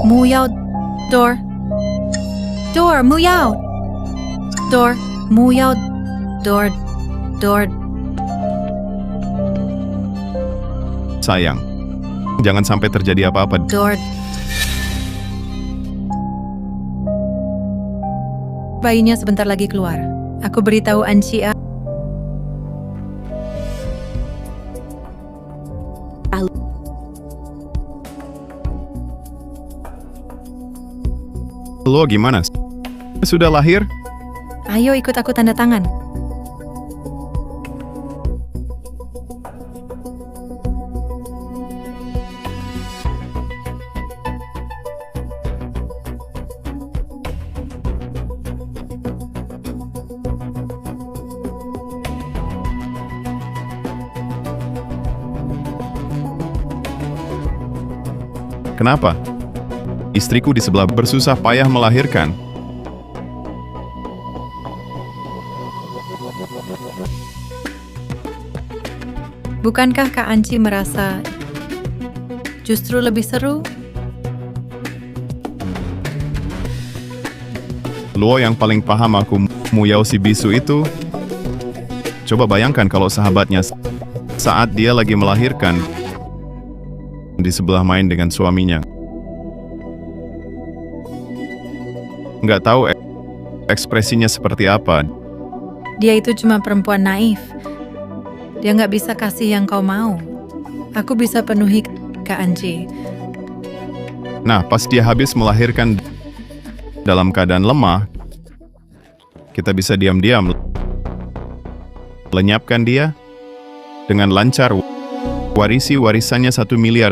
Muyao. Door. Door. Muyao. Door. Muyao. Door. Door. Sayang, jangan sampai terjadi apa-apa. Door. Bayinya sebentar lagi keluar. Aku beritahu Anxia. Lo gimana? Sudah lahir? Ayo ikut aku tanda tangan. Kenapa? Istriku di sebelah bersusah payah melahirkan. Bukankah Kak Anci merasa justru lebih seru? Lo yang paling paham aku, Muyao si bisu itu. Coba bayangkan kalau sahabatnya saat dia lagi melahirkan di sebelah main dengan suaminya. Nggak tahu ekspresinya seperti apa. Dia itu cuma perempuan naif. Dia nggak bisa kasih yang kau mau. Aku bisa penuhi Kak Anci. Nah, pas dia habis melahirkan dalam keadaan lemah, kita bisa diam-diam lenyapkan dia dengan lancar, warisi warisannya 1 miliar.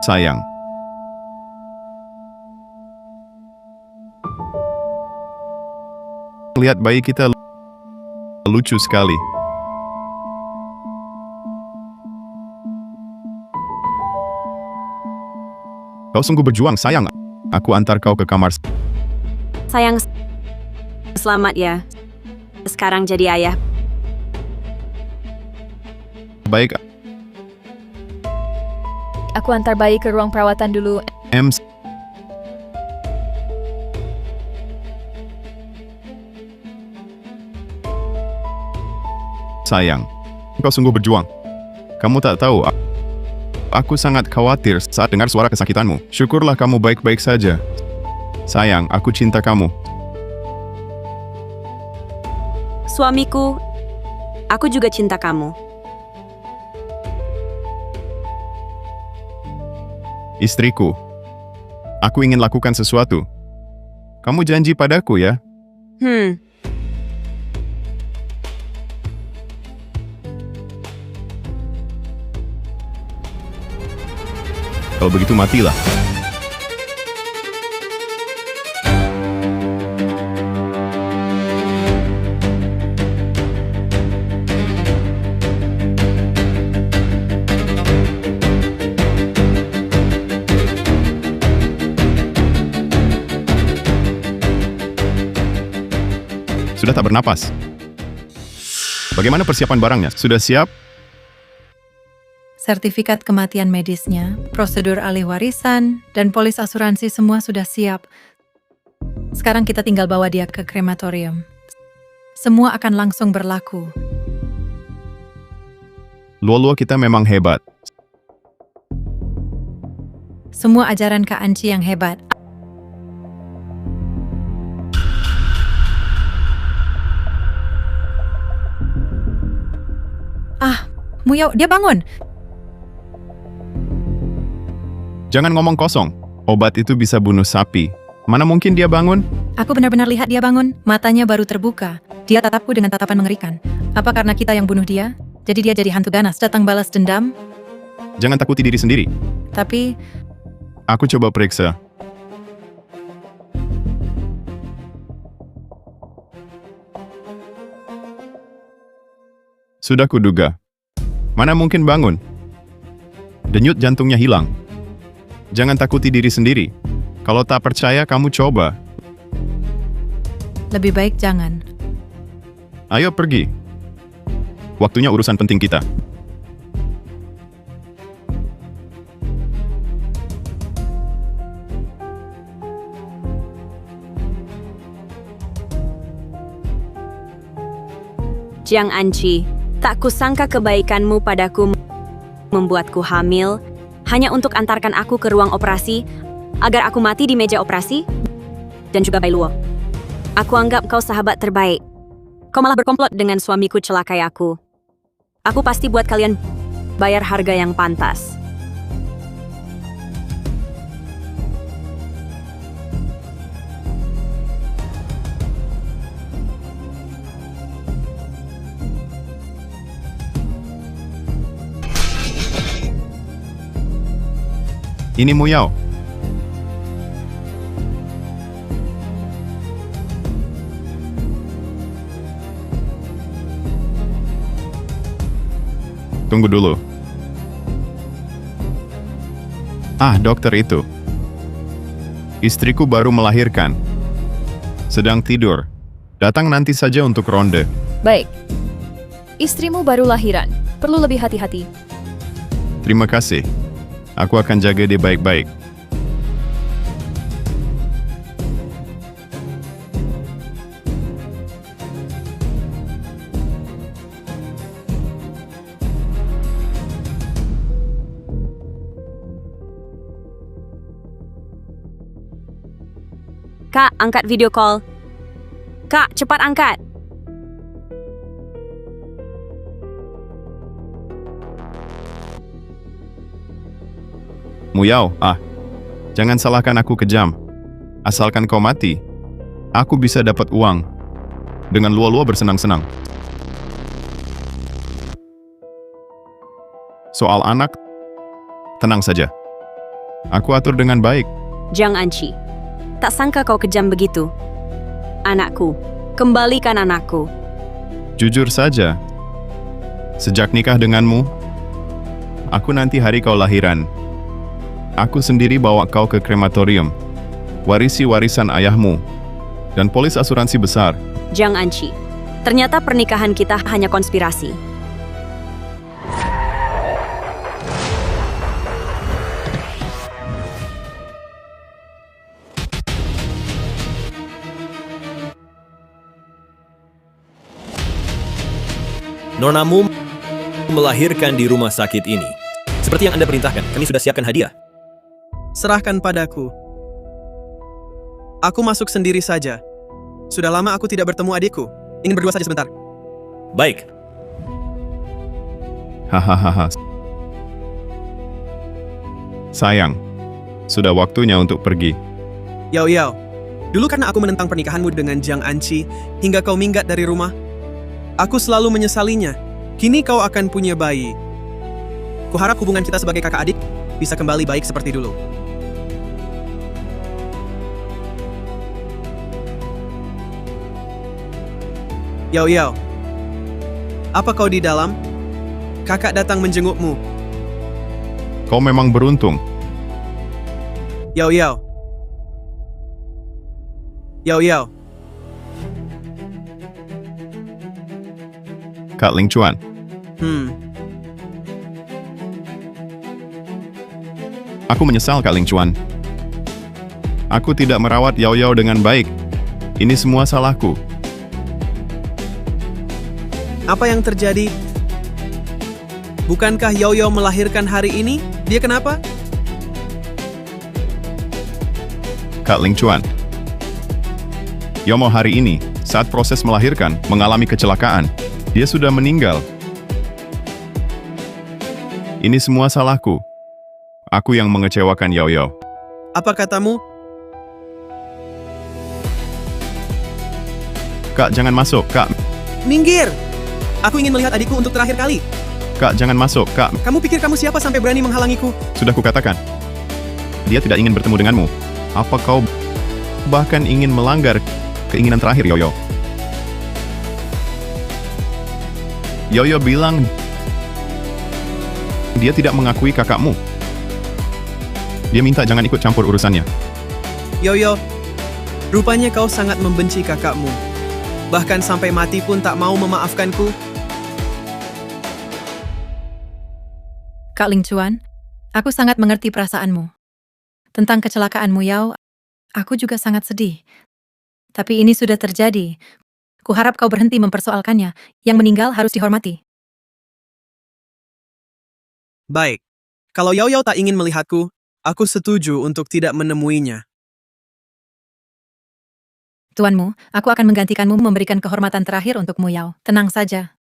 Sayang. Lihat bayi kita lucu sekali. Kau sungguh berjuang, sayang. Aku antar kau ke kamar. Sayang, selamat ya. Sekarang jadi ayah. Baik, Aku antar bayi ke ruang perawatan dulu. Sayang, kau sungguh berjuang. Kamu tak tahu, aku sangat khawatir saat dengar suara kesakitanmu. Syukurlah kamu baik-baik saja. Sayang, aku cinta kamu. Suamiku, aku juga cinta kamu. Istriku, aku ingin lakukan sesuatu. Kamu janji padaku ya? Kalau begitu matilah. Sudah tak bernapas. Bagaimana persiapan barangnya? Sudah siap? Sertifikat kematian medisnya, prosedur alih warisan, dan polis asuransi semua sudah siap. Sekarang kita tinggal bawa dia ke krematorium. Semua akan langsung berlaku. Luo-luo kita memang hebat. Semua ajaran Kak Anci yang hebat. Muyao, dia bangun! Jangan ngomong kosong. Obat itu bisa bunuh sapi. Mana mungkin dia bangun? Aku benar-benar lihat dia bangun. Matanya baru terbuka. Dia tatapku dengan tatapan mengerikan. Apa karena kita yang bunuh dia? Jadi dia jadi hantu ganas, datang balas dendam? Jangan takuti diri sendiri. Tapi, Aku coba periksa. Sudah kuduga. Mana mungkin bangun? Denyut jantungnya hilang. Jangan takuti diri sendiri. Kalau tak percaya, kamu coba. Lebih baik jangan. Ayo pergi. Waktunya urusan penting kita. Jiang Anqi, tak kusangka kebaikanmu padaku membuatku hamil hanya untuk antarkan aku ke ruang operasi agar aku mati di meja operasi dan juga Bai Luo. Aku anggap kau sahabat terbaik. Kau malah berkomplot dengan suamiku celakai aku. Aku pasti buat kalian bayar harga yang pantas. Ini Mu Yao. Tunggu dulu. Dokter itu. Istriku baru melahirkan. Sedang tidur. Datang nanti saja untuk ronde. Baik. Istrimu baru lahiran. Perlu lebih hati-hati. Terima kasih. Aku akan jaga dia baik-baik. Kak, angkat video call. Kak, cepat angkat. Mu Yao, jangan salahkan aku kejam. Asalkan kau mati, aku bisa dapat uang. Dengan luo-luo bersenang-senang. Soal anak, tenang saja. Aku atur dengan baik. Jiang Anqi, tak sangka kau kejam begitu. Anakku, kembalikan anakku. Jujur saja, sejak nikah denganmu, aku nanti hari kau lahiran. Aku sendiri bawa kau ke krematorium, warisi warisan ayahmu, dan polis asuransi besar. Jiang Anqi, ternyata pernikahan kita hanya konspirasi. Nonamu melahirkan di rumah sakit ini. Seperti yang Anda perintahkan, kami sudah siapkan hadiah. Serahkan padaku. Aku masuk sendiri saja. Sudah lama aku tidak bertemu adikku. Ingin berdua saja sebentar. Baik, Hahaha. Sayang, sudah waktunya untuk pergi. Yao Yao, dulu karena aku menentang pernikahanmu dengan Jiang Anqi hingga kau minggat dari rumah, aku selalu menyesalinya. Kini kau akan punya bayi. Kuharap hubungan kita sebagai kakak adik bisa kembali baik seperti dulu. Yao Yao, apa kau di dalam? Kakak datang menjengukmu. Kau memang beruntung. Yao Yao. Yao Yao. Kak Ling Chuan, aku menyesal Kak Ling Chuan. Aku tidak merawat Yao Yao dengan baik. Ini semua salahku. Apa yang terjadi? Bukankah Yao Yao melahirkan hari ini? Dia kenapa? Kak Ling Chuan, Yao mau hari ini, saat proses melahirkan, mengalami kecelakaan. Dia sudah meninggal. Ini semua salahku. Aku yang mengecewakan Yao Yao. Apa katamu? Kak, jangan masuk, Kak. Minggir! Aku ingin melihat adikku untuk terakhir kali. Kak, jangan masuk, Kak. Kamu pikir kamu siapa sampai berani menghalangiku? Sudah kukatakan. dia tidak ingin bertemu denganmu. Apa kau bahkan ingin melanggar keinginan terakhir, Yoyo? Yoyo bilang dia tidak mengakui kakakmu. Dia minta jangan ikut campur urusannya. Yoyo, rupanya kau sangat membenci kakakmu. Bahkan sampai mati pun tak mau memaafkanku. Kak Ling Chuan, aku sangat mengerti perasaanmu. Tentang kecelakaanmu, Yao, aku juga sangat sedih. Tapi ini sudah terjadi. Kuharap kau berhenti mempersoalkannya. Yang meninggal harus dihormati. Baik, kalau Yao Yao tak ingin melihatku, aku setuju untuk tidak menemuinya. Tuanmu, aku akan menggantikanmu memberikan kehormatan terakhir untukmu, Yao. Tenang saja.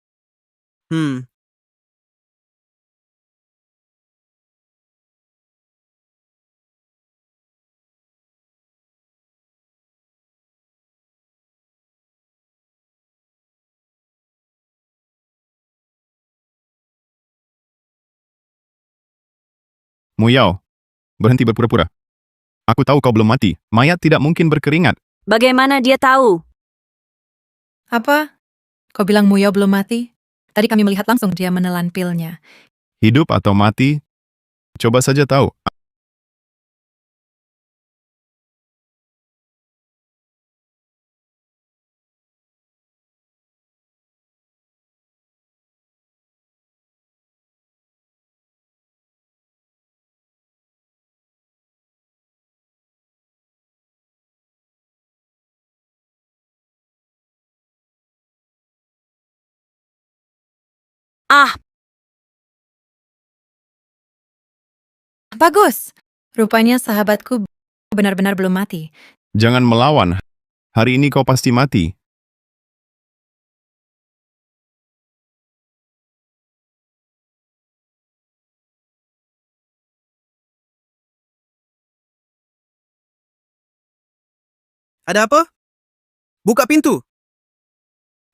Mu Yao, berhenti berpura-pura. Aku tahu kau belum mati. Mayat tidak mungkin berkeringat. Bagaimana dia tahu? Apa? Kau bilang Mu Yao belum mati? Tadi kami melihat langsung dia menelan pilnya. Hidup atau mati, coba saja tahu. Ah, Bagus! Rupanya sahabatku benar-benar belum mati. Jangan melawan. Hari ini kau pasti mati. Ada apa? Buka pintu!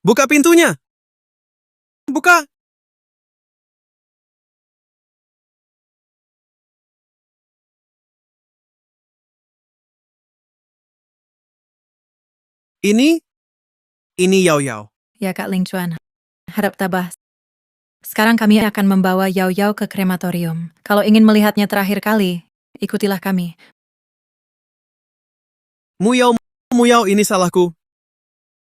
Buka pintunya! Buka! Ini Yao Yao. Ya, Kak Ling Chuan. Harap tabah. Sekarang kami akan membawa Yao Yao ke krematorium. Kalau ingin melihatnya terakhir kali, ikutilah kami. Mu Yao, ini salahku.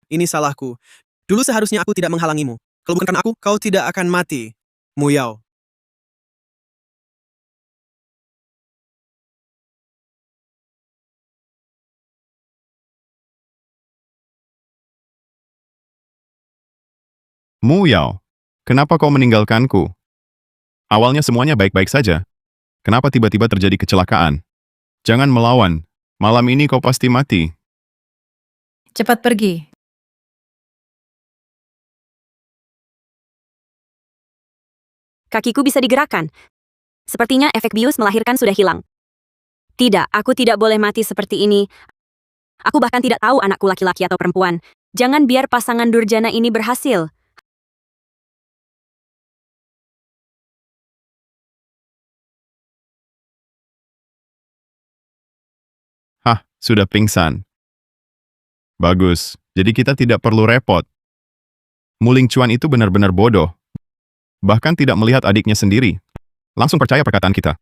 Ini salahku. Dulu seharusnya aku tidak menghalangimu. Kalau bukan karena aku, kau tidak akan mati. Mu Yao. Mu Yao, kenapa kau meninggalkanku? Awalnya semuanya baik-baik saja. Kenapa tiba-tiba terjadi kecelakaan? Jangan melawan. Malam ini kau pasti mati. Cepat pergi. kakiku bisa digerakkan. Sepertinya efek bius melahirkan sudah hilang. Tidak, aku tidak boleh mati seperti ini. Aku bahkan tidak tahu anakku laki-laki atau perempuan. Jangan biar pasangan durjana ini berhasil. Hah, sudah pingsan. Bagus, jadi kita tidak perlu repot. Muling Chuan itu benar-benar bodoh. Bahkan tidak melihat adiknya sendiri. Langsung percaya perkataan kita.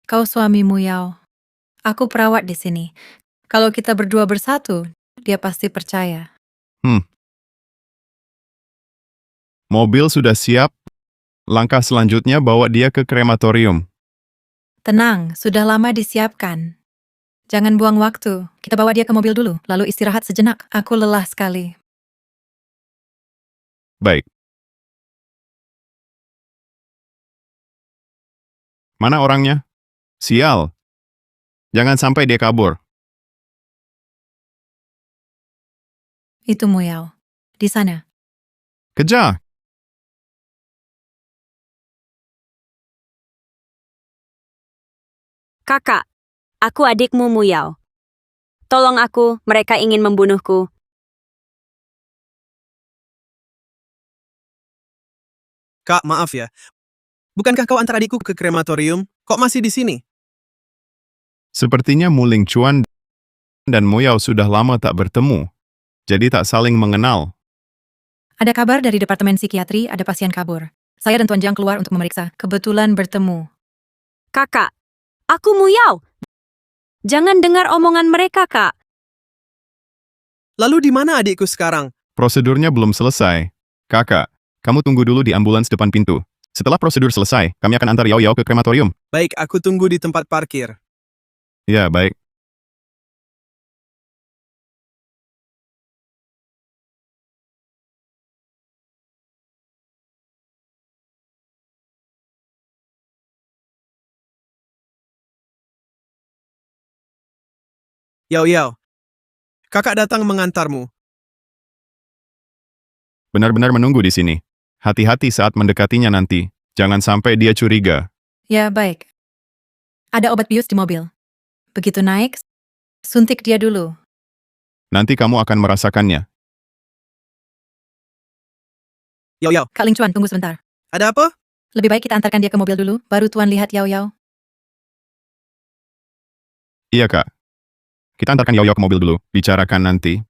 Kau suamimu, Yao. Aku perawat di sini. Kalau kita berdua bersatu, dia pasti percaya. Mobil sudah siap. Langkah selanjutnya bawa dia ke krematorium. Tenang, sudah lama disiapkan. Jangan buang waktu. Kita bawa dia ke mobil dulu, lalu istirahat sejenak. Aku lelah sekali. Baik. Mana orangnya? Sial. Jangan sampai dia kabur. Itu Mu Yao. Di sana. Kejar! Kakak, aku adikmu Mu Yao. Tolong aku, mereka ingin membunuhku. Kak, maaf ya. Bukankah kau antar adikku ke krematorium? Kok masih di sini? Sepertinya Muling Chuan dan Muyao sudah lama tak bertemu, jadi tak saling mengenal. Ada kabar dari Departemen Psikiatri, ada pasien kabur. Saya dan Tuan Jiang keluar untuk memeriksa. Kebetulan bertemu. Kakak, aku Muyao. Jangan dengar omongan mereka, Kak. Lalu di mana adikku sekarang? Prosedurnya belum selesai. Kakak, kamu tunggu dulu di ambulans depan pintu. Setelah prosedur selesai, kami akan antar Yao Yao ke krematorium. Baik, aku tunggu di tempat parkir. Ya, baik. Yao Yao, kakak datang mengantarmu. Benar-benar menunggu di sini. Hati-hati saat mendekatinya nanti. Jangan sampai dia curiga. Ya, baik. Ada obat bius di mobil. Begitu naik, suntik dia dulu. Nanti kamu akan merasakannya. Yao Yao, Kak Ling Chuan, tunggu sebentar. ada apa? Lebih baik kita antarkan dia ke mobil dulu, baru Tuan lihat Yao Yao. Iya, Kak. Kita antarkan Yao Yao ke mobil dulu. Bicarakan nanti.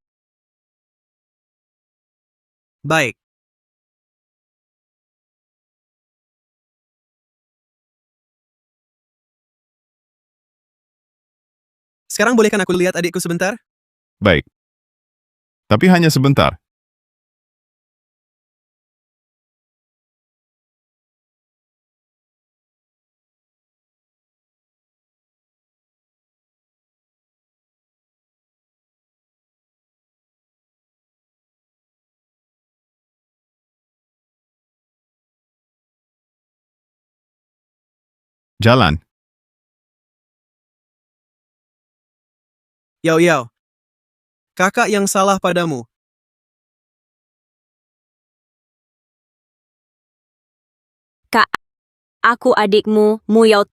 Baik. Sekarang bolehkan aku lihat adikku sebentar? Baik. Tapi hanya sebentar. Jalan. Yao Yao, kakak yang salah padamu. Kak, aku adikmu, Muyao.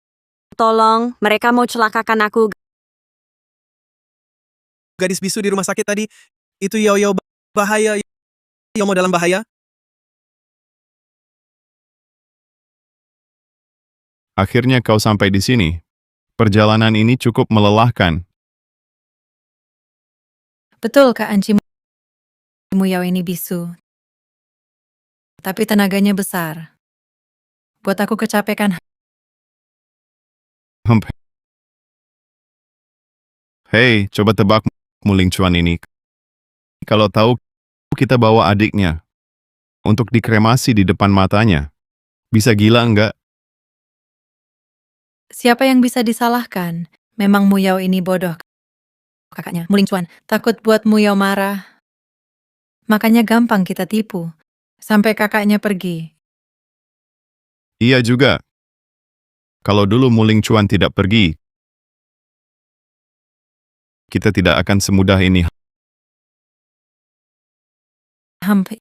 Tolong, mereka mau celakakan aku. Gadis bisu di rumah sakit tadi, itu Yao Yao bahaya. Yao mau dalam bahaya? Akhirnya kau sampai di sini. Perjalanan ini cukup melelahkan. Betul, Kak Anci Muyao ini bisu. Tapi tenaganya besar. Buat aku kecapekan. Hemp. Hei, coba tebak Muling Chuan ini. Kalau tahu kita bawa adiknya untuk dikremasi di depan matanya. Bisa gila enggak? Siapa yang bisa disalahkan? Memang Muyao ini bodoh. Kakaknya, Muling Chuan, takut buat Muyao marah. Makanya gampang kita tipu. Sampai kakaknya pergi. Iya juga. Kalau dulu Muling Chuan tidak pergi, kita tidak akan semudah ini. Hampir.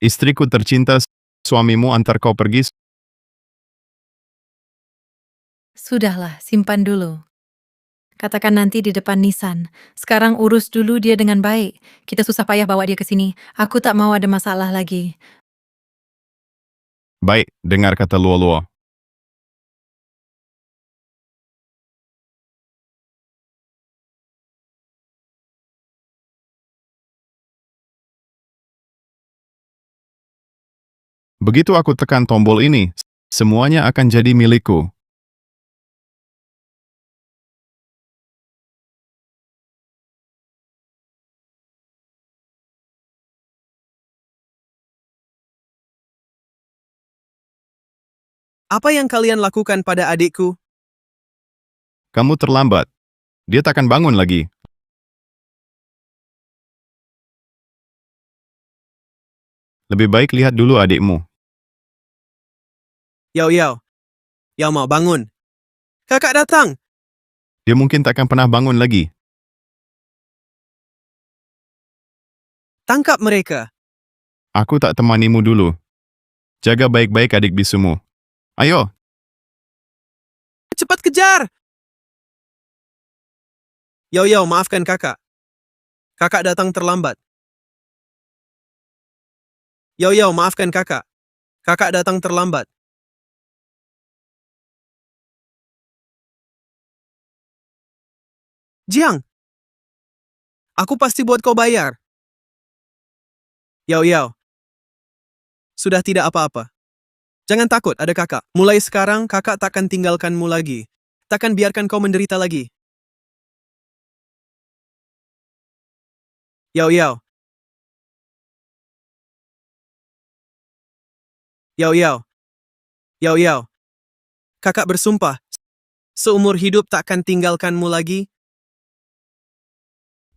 Istriku tercinta, suamimu antar kau pergi. Sudahlah, simpan dulu. Katakan nanti di depan Nissan. Sekarang urus dulu dia dengan baik. Kita susah payah bawa dia ke sini. Aku tak mau ada masalah lagi. Baik, dengar kata Luo-Luo. Begitu aku tekan tombol ini, semuanya akan jadi milikku. Apa yang kalian lakukan pada adikku? Kamu terlambat. Dia takkan bangun lagi. Lebih baik lihat dulu adikmu. Yao Yao. Yao mau bangun. Kakak datang. Dia mungkin takkan pernah bangun lagi. Tangkap mereka. Aku tak temanimu dulu. Jaga baik-baik adik bisumu. Ayo, Cepat kejar. Yao Yao, maafkan kakak. Kakak datang terlambat. Yao Yao, maafkan kakak. Kakak datang terlambat. Jiang, aku pasti buat kau bayar. Yao Yao, sudah tidak apa-apa. Jangan takut, ada kakak. Mulai sekarang, kakak takkan tinggalkanmu lagi. Takkan biarkan kau menderita lagi. Yao Yao. Yao Yao. Yao Yao. Kakak bersumpah, seumur hidup takkan tinggalkanmu lagi.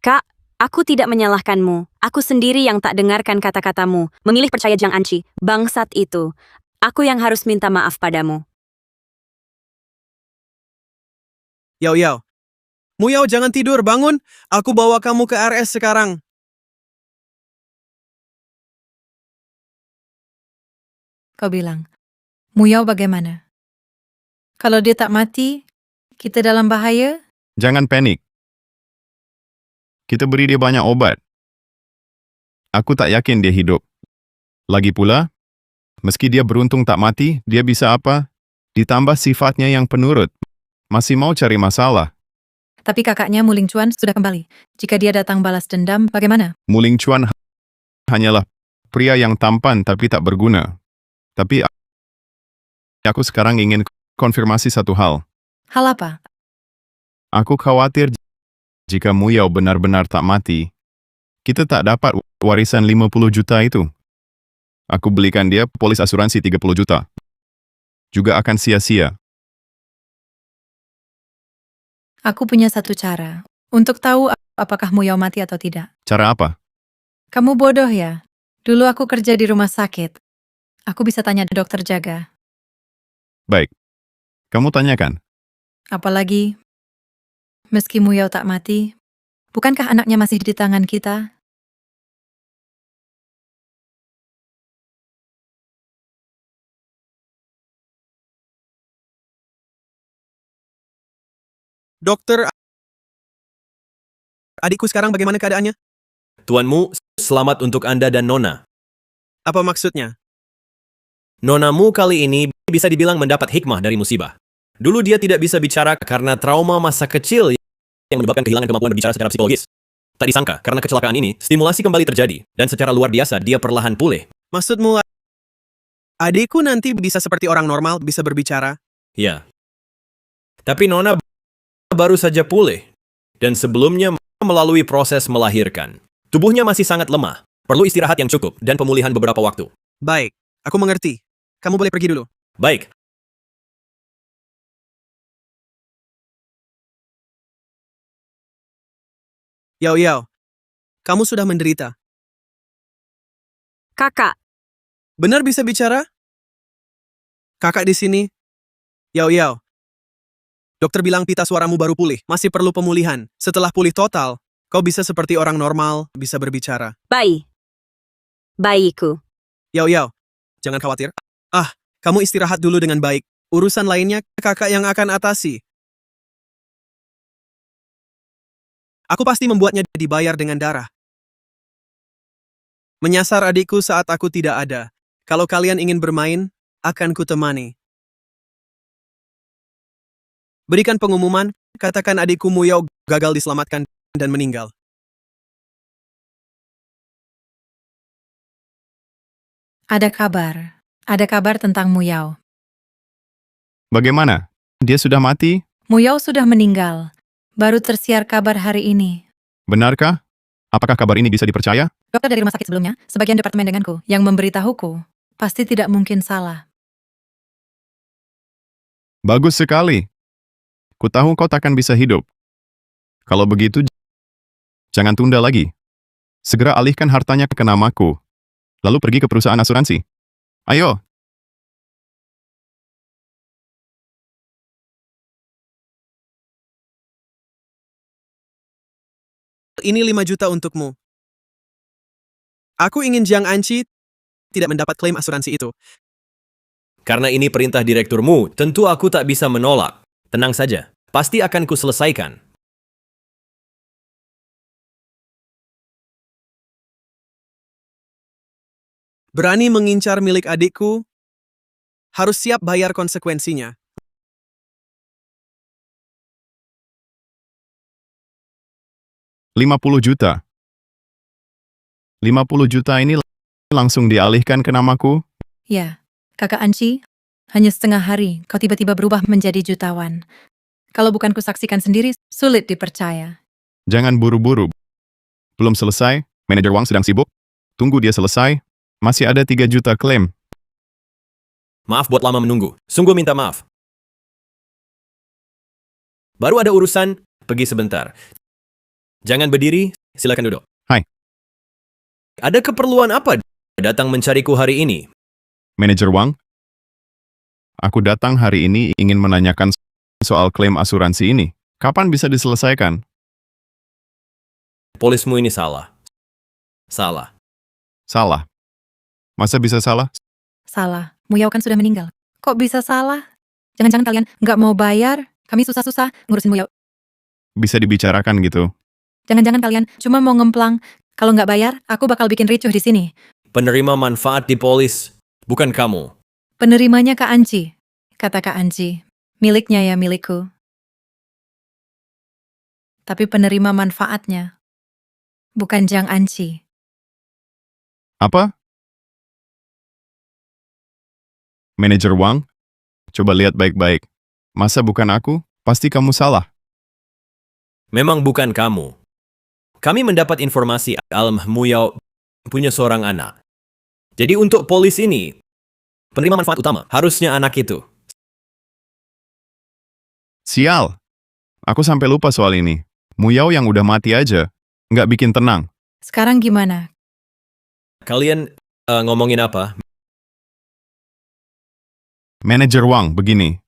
Kak, aku tidak menyalahkanmu. Aku sendiri yang tak dengarkan kata-katamu. Memilih percaya Jiang Anci, bangsat itu. Aku yang harus minta maaf padamu. Yao Yao. Muyao jangan tidur, bangun. Aku bawa kamu ke RS sekarang. Kau bilang, Muyao bagaimana? Kalau dia tak mati, kita dalam bahaya? Jangan panik. Kita beri dia banyak obat. Aku tak yakin dia hidup. Lagi pula, meski dia beruntung tak mati, dia bisa apa? Ditambah sifatnya yang penurut. Masih mau cari masalah. Tapi kakaknya Muling Chuan sudah kembali. Jika dia datang balas dendam, bagaimana? Muling Chuan hanyalah pria yang tampan tapi tak berguna. Tapi aku sekarang ingin konfirmasi satu hal. Hal apa? Aku khawatir jika Muyao benar-benar tak mati, kita tak dapat warisan 50 juta itu. Aku belikan dia polis asuransi 30 juta. Juga akan sia-sia. Aku punya satu cara. Untuk tahu apakah Muyao mati atau tidak. Cara apa? Kamu bodoh ya? Dulu aku kerja di rumah sakit. Aku bisa tanya dokter jaga. Baik. Kamu tanyakan. Apalagi, meski Muyao tak mati, bukankah anaknya masih di tangan kita? Dokter, adikku sekarang bagaimana keadaannya? Tuanmu, selamat untuk Anda dan Nona. Apa maksudnya? Nonamu kali ini bisa dibilang mendapat hikmah dari musibah. Dulu dia tidak bisa bicara karena trauma masa kecil yang menyebabkan kehilangan kemampuan berbicara secara psikologis. Tak disangka, karena kecelakaan ini, stimulasi kembali terjadi, dan secara luar biasa dia perlahan pulih. Maksudmu, adikku nanti bisa seperti orang normal, bisa berbicara? Ya. Tapi Nona baru saja pulih, dan sebelumnya melalui proses melahirkan. Tubuhnya masih sangat lemah, perlu istirahat yang cukup, dan pemulihan beberapa waktu. Baik, aku mengerti. Kamu boleh pergi dulu. Baik, Yao Yao, kamu sudah menderita. Kakak, Benar bisa bicara? Kakak di sini. Yao Yao. Dokter bilang pita suaramu baru pulih, masih perlu pemulihan. Setelah pulih total, kau bisa seperti orang normal, bisa berbicara. bayiku. Yao Yao, jangan khawatir. Kamu istirahat dulu dengan baik. Urusan lainnya kakak yang akan atasi. Aku pasti membuatnya dibayar dengan darah. Menyasar adikku saat aku tidak ada. Kalau kalian ingin bermain, akan kutemani. Berikan pengumuman, katakan adikku Muyao gagal diselamatkan dan meninggal. Ada kabar. Ada kabar tentang Muyao. Bagaimana? Dia sudah mati? Muyao sudah meninggal. Baru tersiar kabar hari ini. Benarkah? Apakah kabar ini bisa dipercaya? Dokter dari rumah sakit sebelumnya, sebagian departemen denganku, yang memberitahuku, pasti tidak mungkin salah. Bagus sekali. Ku tahu kau takkan bisa hidup. Kalau begitu, jangan tunda lagi. Segera alihkan hartanya ke namaku. Lalu pergi ke perusahaan asuransi. Ayo. Ini 5 juta untukmu. Aku ingin Jiang Anci tidak mendapat klaim asuransi itu. Karena ini perintah direkturmu, tentu aku tak bisa menolak. Tenang saja, pasti akan kuselesaikan. Berani mengincar milik adikku, harus siap bayar konsekuensinya. 50 juta. 50 juta ini langsung dialihkan ke namaku? Ya, kakak Anci, hanya setengah hari kau tiba-tiba berubah menjadi jutawan. Kalau bukan kusaksikan sendiri, sulit dipercaya. Jangan buru-buru. Belum selesai, manajer Wang sedang sibuk. Tunggu dia selesai, masih ada 3 juta klaim. Maaf buat lama menunggu. Sungguh minta maaf. Baru ada urusan, pergi sebentar. Jangan berdiri, silakan duduk. Hai. Ada keperluan apa datang mencariku hari ini? Manajer Wang, aku datang hari ini ingin menanyakan soal klaim asuransi ini. Kapan bisa diselesaikan? Polismu ini salah. Salah. Salah. Masa bisa salah? Salah, Muyao kan sudah meninggal. Kok bisa salah? Jangan-jangan kalian nggak mau bayar? Kami susah-susah ngurusin Muyao. Bisa dibicarakan gitu. Jangan-jangan kalian cuma mau ngemplang. Kalau nggak bayar, aku bakal bikin ricuh di sini. Penerima manfaat di polis, bukan kamu. Penerimanya Kak Anci. Kata Kak Anci, miliknya ya milikku. Tapi penerima manfaatnya, bukan Jiang Anci. Apa? Manajer Wang, coba lihat baik-baik. Masa bukan aku? Pasti kamu salah. Memang bukan kamu. Kami mendapat informasi Alam Muyao punya seorang anak. Jadi untuk polis ini, penerima manfaat utama harusnya anak itu. Sial. Aku sampai lupa soal ini. Muyao yang udah mati aja. Nggak bikin tenang. Sekarang gimana? Kalian ngomongin apa? Manajer Wang, begini.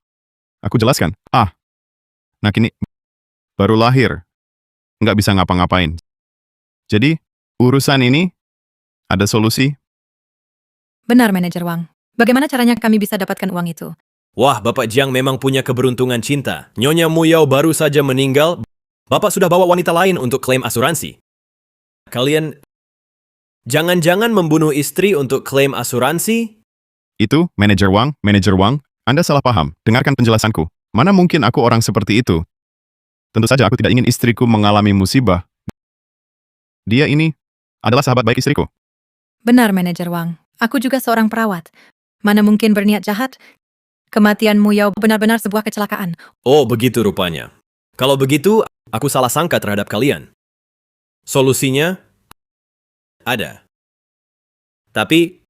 Aku jelaskan. Nah ini baru lahir. Nggak bisa ngapa-ngapain. Jadi, urusan ini ada solusi? Benar, Manajer Wang. Bagaimana caranya kami bisa dapatkan uang itu? Wah, Bapak Jiang memang punya keberuntungan cinta. Nyonya Muyao baru saja meninggal. Bapak sudah bawa wanita lain untuk klaim asuransi. Kalian jangan-jangan membunuh istri untuk klaim asuransi? Itu, Manajer Wang, Anda salah paham. Dengarkan penjelasanku. Mana mungkin aku orang seperti itu? Tentu saja aku tidak ingin istriku mengalami musibah. Dia ini adalah sahabat baik istriku. Benar, Manajer Wang. Aku juga seorang perawat. Mana mungkin berniat jahat? Kematian Muyao benar-benar sebuah kecelakaan. Oh, begitu rupanya. Kalau begitu, aku salah sangka terhadap kalian. Solusinya ada. Tapi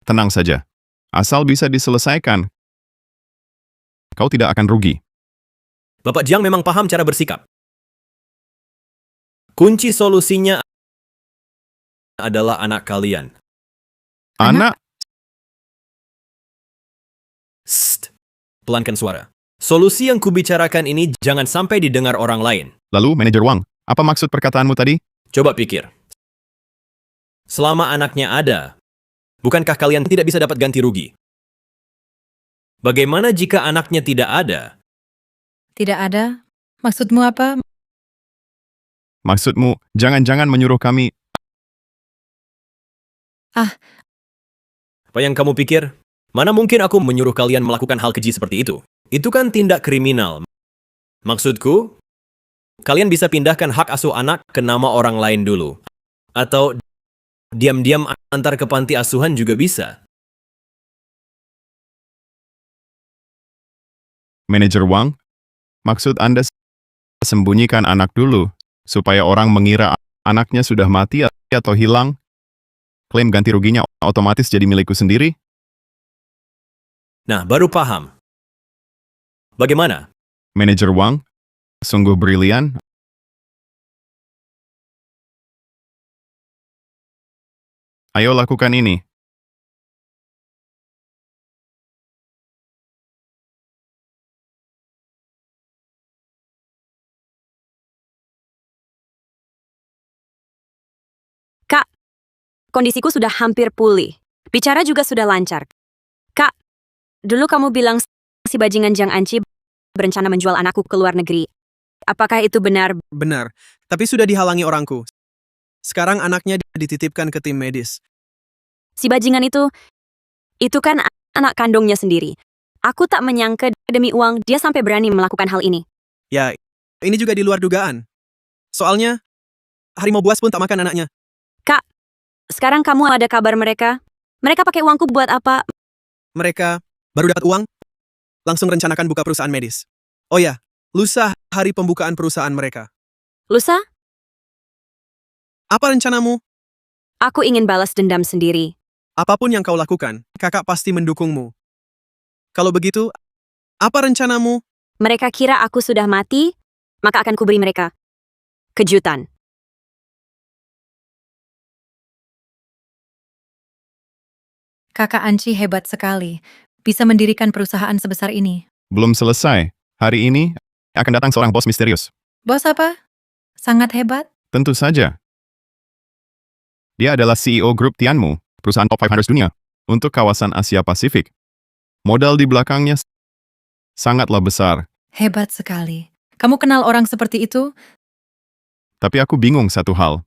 Tenang saja. Asal bisa diselesaikan, kau tidak akan rugi. Bapak Jiang memang paham cara bersikap. Kunci solusinya adalah anak kalian. Anak, Sst, pelankan suara. Solusi yang kubicarakan ini jangan sampai didengar orang lain. lalu Manajer Wang, apa maksud perkataanmu tadi? Coba pikir. Selama anaknya ada, bukankah kalian tidak bisa dapat ganti rugi? Bagaimana jika anaknya tidak ada? Tidak ada? Maksudmu apa? Maksudmu, jangan-jangan menyuruh kami. Apa yang kamu pikir? Mana mungkin aku menyuruh kalian melakukan hal keji seperti itu? Itu kan tindak kriminal. Maksudku, kalian bisa pindahkan hak asuh anak ke nama orang lain dulu. Atau diam-diam antar ke panti asuhan juga bisa. Manajer Wang, maksud Anda sembunyikan anak dulu, supaya orang mengira anaknya sudah mati atau hilang? Klaim ganti ruginya otomatis jadi milikku sendiri? Nah, baru paham. Bagaimana? Manajer Wang, sungguh brilian. Ayo lakukan ini. Kak, kondisiku sudah hampir pulih. Bicara juga sudah lancar. Kak, dulu kamu bilang si bajingan Jiang Anci berencana menjual anakku ke luar negeri. Apakah itu benar? Benar, tapi sudah dihalangi orangku. Sekarang anaknya dititipkan ke tim medis. Si bajingan itu kan anak kandungnya sendiri. Aku tak menyangka demi uang dia sampai berani melakukan hal ini. Ya, ini juga di luar dugaan. Soalnya, harimau buas pun tak makan anaknya. Kak, sekarang kamu ada kabar mereka? Mereka pakai uangku buat apa? Mereka baru dapat uang, langsung rencanakan buka perusahaan medis. Oh ya, lusa hari pembukaan perusahaan mereka. Lusa, Apa rencanamu? aku ingin balas dendam sendiri. Apapun yang kau lakukan, kakak pasti mendukungmu. Kalau begitu, apa rencanamu? Mereka kira aku sudah mati, maka akan kuberi mereka kejutan. Kakak Anci hebat sekali, bisa mendirikan perusahaan sebesar ini. Belum selesai. Hari ini akan datang seorang bos misterius. Bos apa? Sangat hebat? Tentu saja. Dia adalah CEO grup Tianmu, perusahaan top 500 dunia, untuk kawasan Asia Pasifik. Modal di belakangnya sangatlah besar. Hebat sekali. Kamu kenal orang seperti itu? Tapi aku bingung satu hal.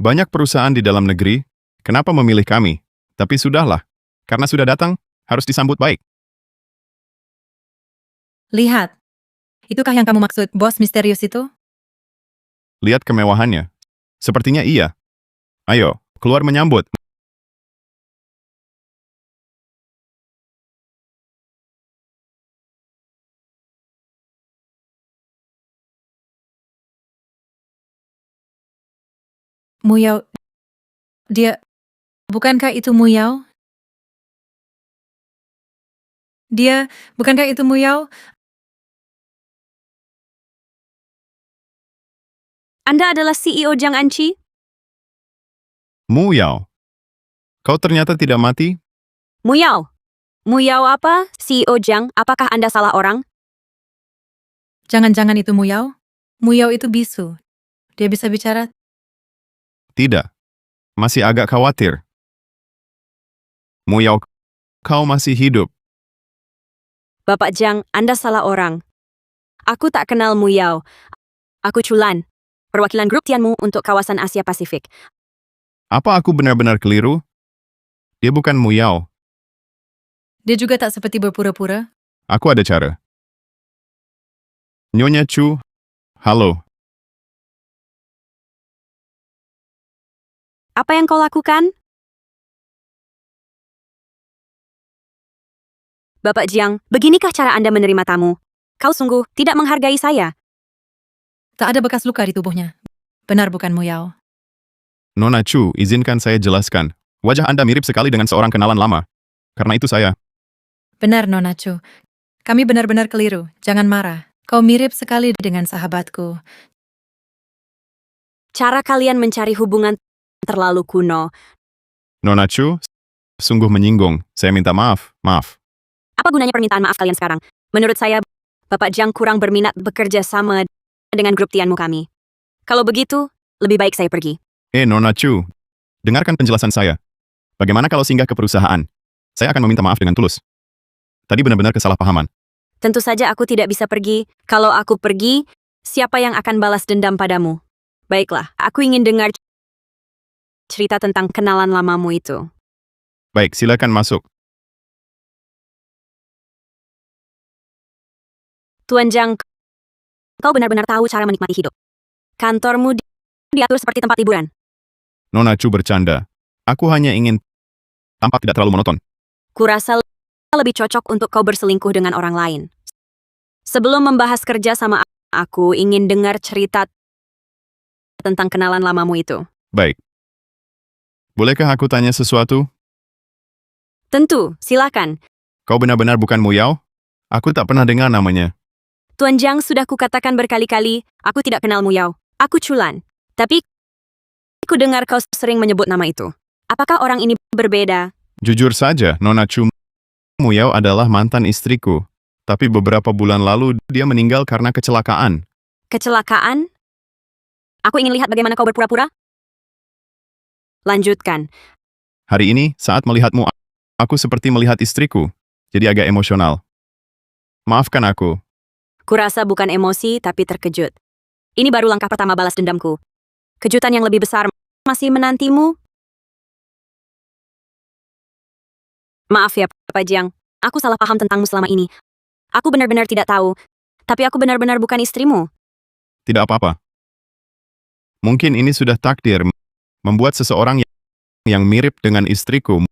Banyak perusahaan di dalam negeri, kenapa memilih kami? Tapi sudahlah, karena sudah datang, harus disambut baik. Lihat. Itukah yang kamu maksud, bos misterius itu? Lihat kemewahannya. Sepertinya iya. Ayo, keluar menyambut. Muyao. Dia... Bukankah itu Muyao? Bukankah itu Muyao? Anda adalah CEO Jiang Anci? Mu Yao. Kau ternyata tidak mati? Muyao. Muyao apa? CEO Jiang, apakah Anda salah orang? Jangan-jangan itu Muyao? Muyao itu bisu. Dia bisa bicara? Tidak. Masih agak khawatir. Mu Yao, kau masih hidup. Bapak Jiang, Anda salah orang. Aku tak kenal Muyao. Aku Chulan, perwakilan grup Tianmu untuk kawasan Asia Pasifik. Apa aku benar-benar keliru? Dia bukan Mu Yao. Dia juga tak seperti berpura-pura? Aku ada cara. Nyonya Chu, halo. Apa yang kau lakukan? Bapak Jiang, beginikah cara Anda menerima tamu? Kau sungguh tidak menghargai saya. Tak ada bekas luka di tubuhnya. Benar bukan Muyao? Nona Chu, izinkan saya jelaskan. Wajah Anda mirip sekali dengan seorang kenalan lama. Karena itu saya. Benar, Nona Chu. Kami benar-benar keliru. Jangan marah. Kau mirip sekali dengan sahabatku. Cara kalian mencari hubungan terlalu kuno. Nona Chu, sungguh menyinggung. Saya minta maaf. Maaf. Apa gunanya permintaan maaf kalian sekarang? Menurut saya, Bapak Jiang kurang berminat bekerja sama dengan grup Tianmu kami. Kalau begitu, lebih baik saya pergi. Nona Chu, dengarkan penjelasan saya. Bagaimana kalau singgah ke perusahaan? Saya akan meminta maaf dengan tulus. Tadi benar-benar kesalahpahaman. Tentu saja aku tidak bisa pergi. Kalau aku pergi, siapa yang akan balas dendam padamu? Baiklah, aku ingin dengar cerita tentang kenalan lamamu itu. Baik, silakan masuk. Tuan Jiang, kau benar-benar tahu cara menikmati hidup. Kantormu diatur seperti tempat hiburan. Nona Chu bercanda. Aku hanya ingin tampak tidak terlalu monoton. Kurasa lebih cocok untuk kau berselingkuh dengan orang lain. Sebelum membahas kerja sama aku ingin dengar cerita tentang kenalan lamamu itu. Baik. Bolehkah aku tanya sesuatu? Tentu, silakan. Kau benar-benar bukan Mu Yao? Aku tak pernah dengar namanya. Tuan Jiang sudah kukatakan berkali-kali, aku tidak kenal Muyao. Aku Chulan. Tapi, aku dengar kau sering menyebut nama itu. Apakah orang ini berbeda? Jujur saja, Nona Chu, Mu Yao adalah mantan istriku. Tapi beberapa bulan lalu dia meninggal karena kecelakaan. Kecelakaan? Aku ingin lihat bagaimana kau berpura-pura. Lanjutkan. Hari ini, saat melihatmu, aku seperti melihat istriku. Jadi agak emosional. Maafkan aku. Kurasa bukan emosi, tapi terkejut. Ini baru langkah pertama balas dendamku. Kejutan yang lebih besar masih menantimu. Maaf ya, Pak Jiang. Aku salah paham tentangmu selama ini. Aku benar-benar tidak tahu. Tapi aku benar-benar bukan istrimu. Tidak apa-apa. Mungkin ini sudah takdir membuat seseorang yang mirip dengan istriku